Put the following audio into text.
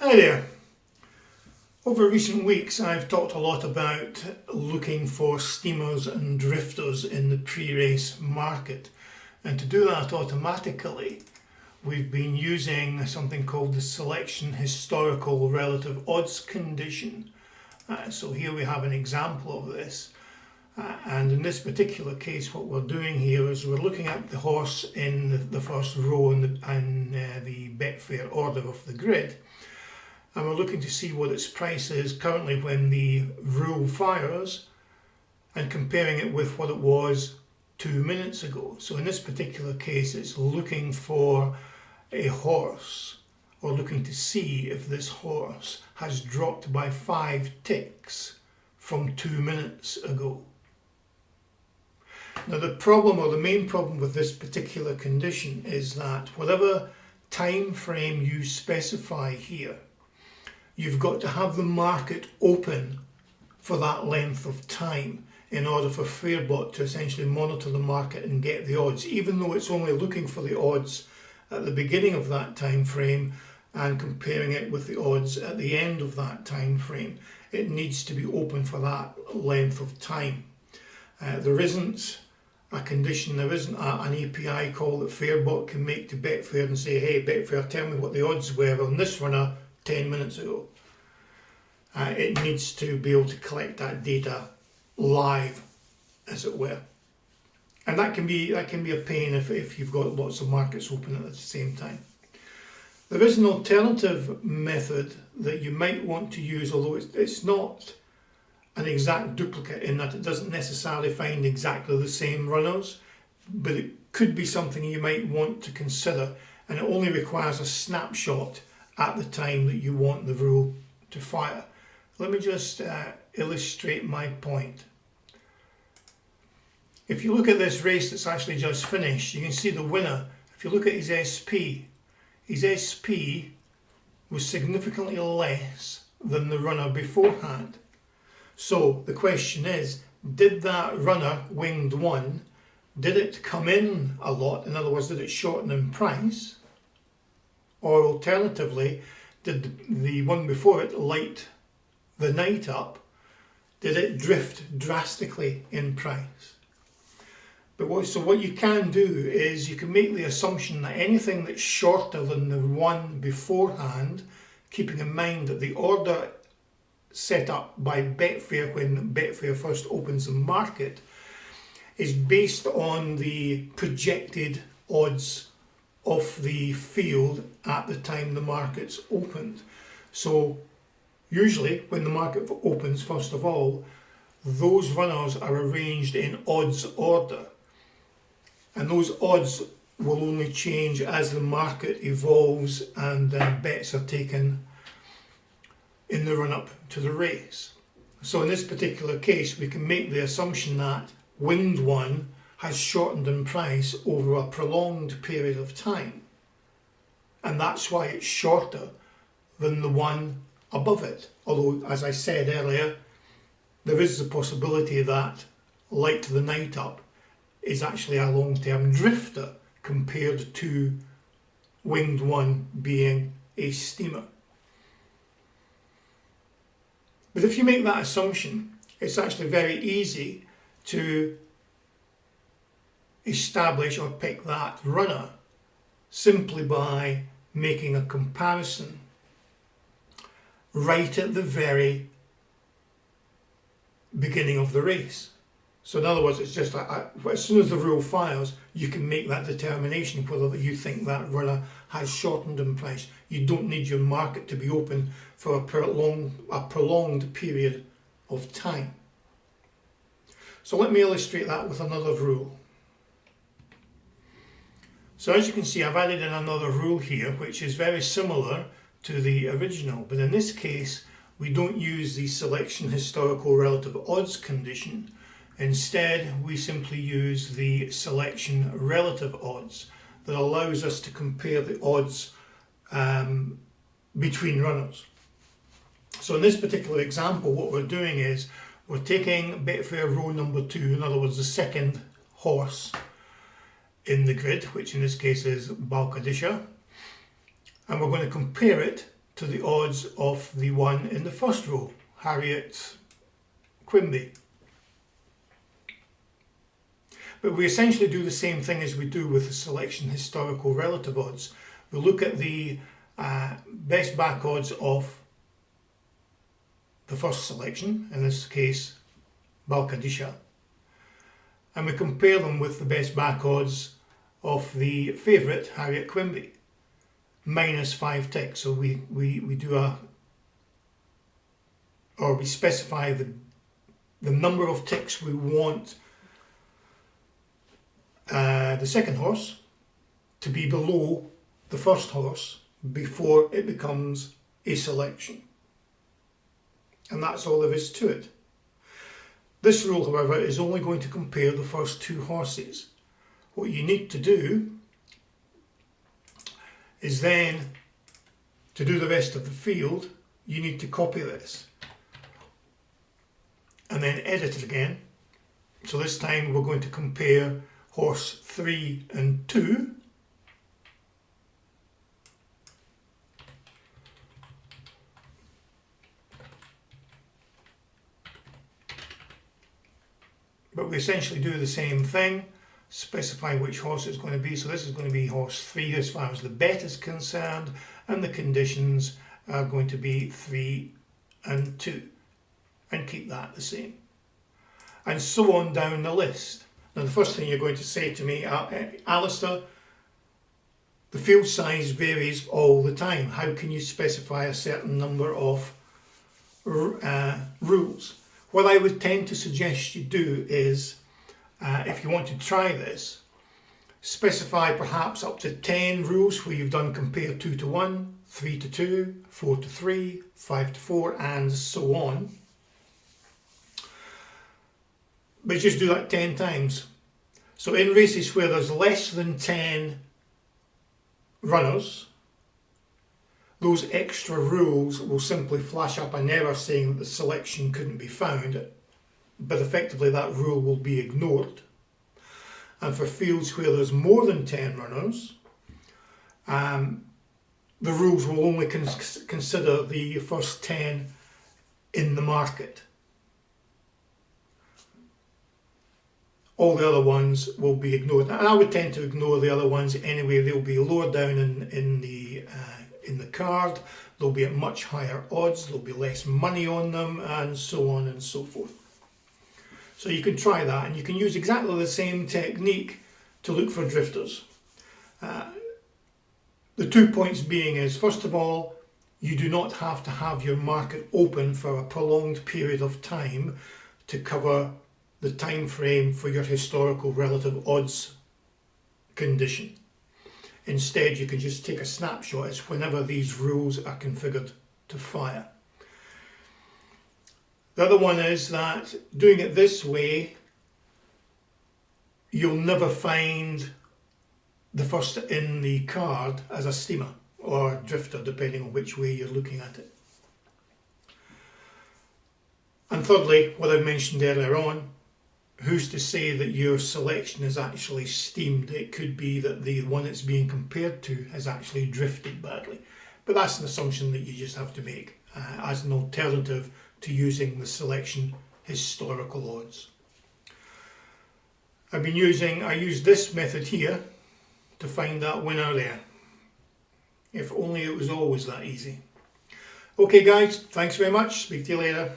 Hi there. Over recent weeks I've talked a lot about looking for steamers and drifters in the pre-race market, and to do that automatically we've been using something called the selection historical relative odds condition. So here we have an example of this, and in this particular case what we're doing here is we're looking at the horse in the first row in the Betfair order of the grid, and we're looking to see what its price is currently when the rule fires and comparing it with what it was 2 minutes ago. So in this particular case it's looking for a horse, or looking to see if this horse has dropped by 5 ticks from 2 minutes ago. Now the problem, or the main problem with this particular condition, is that whatever time frame you specify here, you've got to have the market open for that length of time in order for Fairbot to essentially monitor the market and get the odds, even though it's only looking for the odds at the beginning of that time frame and comparing it with the odds at the end of that time frame. It needs to be open for that length of time. There isn't a condition, there isn't an API call that Fairbot can make to Betfair and say, hey Betfair, tell me what the odds were on this runner 10 minutes ago. It needs to be able to collect that data live, as it were. And that can be a pain if you've got lots of markets open at the same time. There is an alternative method that you might want to use, although it's not an exact duplicate in that it doesn't necessarily find exactly the same runners, but it could be something you might want to consider, and it only requires a snapshot at the time that you want the rule to fire. Let me just illustrate my point. If you look at this race that's actually just finished, you can see the winner. If you look at his SP was significantly less than the runner beforehand. So the question is, did that runner, winged one, did it come in a lot? In other words, did it shorten in price? Or alternatively, did the one before it light the night up? Did it drift drastically in price? But what you can do is you can make the assumption that anything that's shorter than the one beforehand, keeping in mind that the order set up by Betfair when Betfair first opens the market is based on the projected odds of the field at the time the market's opened. So usually when the market opens, first of all, those runners are arranged in odds order. And those odds will only change as the market evolves and bets are taken in the run-up to the race. So in this particular case, we can make the assumption that winged one has shortened in price over a prolonged period of time. And that's why it's shorter than the one above it. Although, as I said earlier, there is the possibility that light the night up is actually a long-term drifter compared to winged one being a steamer. But if you make that assumption, it's actually very easy to establish or pick that runner simply by making a comparison right at the very beginning of the race. So in other words, it's just like as soon as the rule fires, you can make that determination whether you think that runner has shortened in price. You don't need your market to be open for a prolonged period of time. So let me illustrate that with another rule. So as you can see, I've added in another rule here, which is very similar to the original, but in this case, we don't use the selection historical relative odds condition. Instead, we simply use the selection relative odds that allows us to compare the odds between runners. So in this particular example, what we're doing is we're taking Betfair row number 2, in other words the second horse in the grid, which in this case is Balkadisha, and we're going to compare it to the odds of the one in the first row, Harriet Quimby. But we essentially do the same thing as we do with the selection historical relative odds. We look at the best back odds of the first selection, in this case Balkadisha, and we compare them with the best back odds of the favourite Harriet Quimby, minus 5 ticks. So we do we specify the number of ticks we want the second horse to be below the first horse before it becomes a selection. And that's all there is to it. This rule, however, is only going to compare the first 2 horses. What you need to do is then, to do the rest of the field, you need to copy this and then edit it again. So this time we're going to compare horse 3 and 2. But we essentially do the same thing, specify which horse it's going to be. So this is going to be horse 3 as far as the bet is concerned, and the conditions are going to be 3 and 2, and keep that the same. And so on down the list. Now the first thing you're going to say to me, Alistair, the field size varies all the time. How can you specify a certain number of rules? What I would tend to suggest you do is, if you want to try this, specify perhaps up to 10 rules where you've done compare 2 to 1, 3 to 2, 4 to 3, 5 to 4, and so on. But just do that 10 times. So in races where there's less than 10 runners, those extra rules will simply flash up an error saying that the selection couldn't be found, but effectively that rule will be ignored. And for fields where there's more than 10 runners, the rules will only consider the first 10 in the market. All the other ones will be ignored, and I would tend to ignore the other ones anyway. They'll be lower down in the card, they'll be at much higher odds, there'll be less money on them, and so on and so forth. So you can try that, and you can use exactly the same technique to look for drifters. The 2 points being is, first of all, you do not have to have your market open for a prolonged period of time to cover the time frame for your historical relative odds condition. Instead, you can just take a snapshot as whenever these rules are configured to fire. The other one is that doing it this way, you'll never find the first in the card as a steamer or drifter, depending on which way you're looking at it. And thirdly, what I mentioned earlier on, who's to say that your selection is actually steamed? It could be that the one it's being compared to has actually drifted badly. But that's an assumption that you just have to make as an alternative to using the selection historical odds. I used this method here to find that winner there. If only it was always that easy. Okay guys, thanks very much. Speak to you later.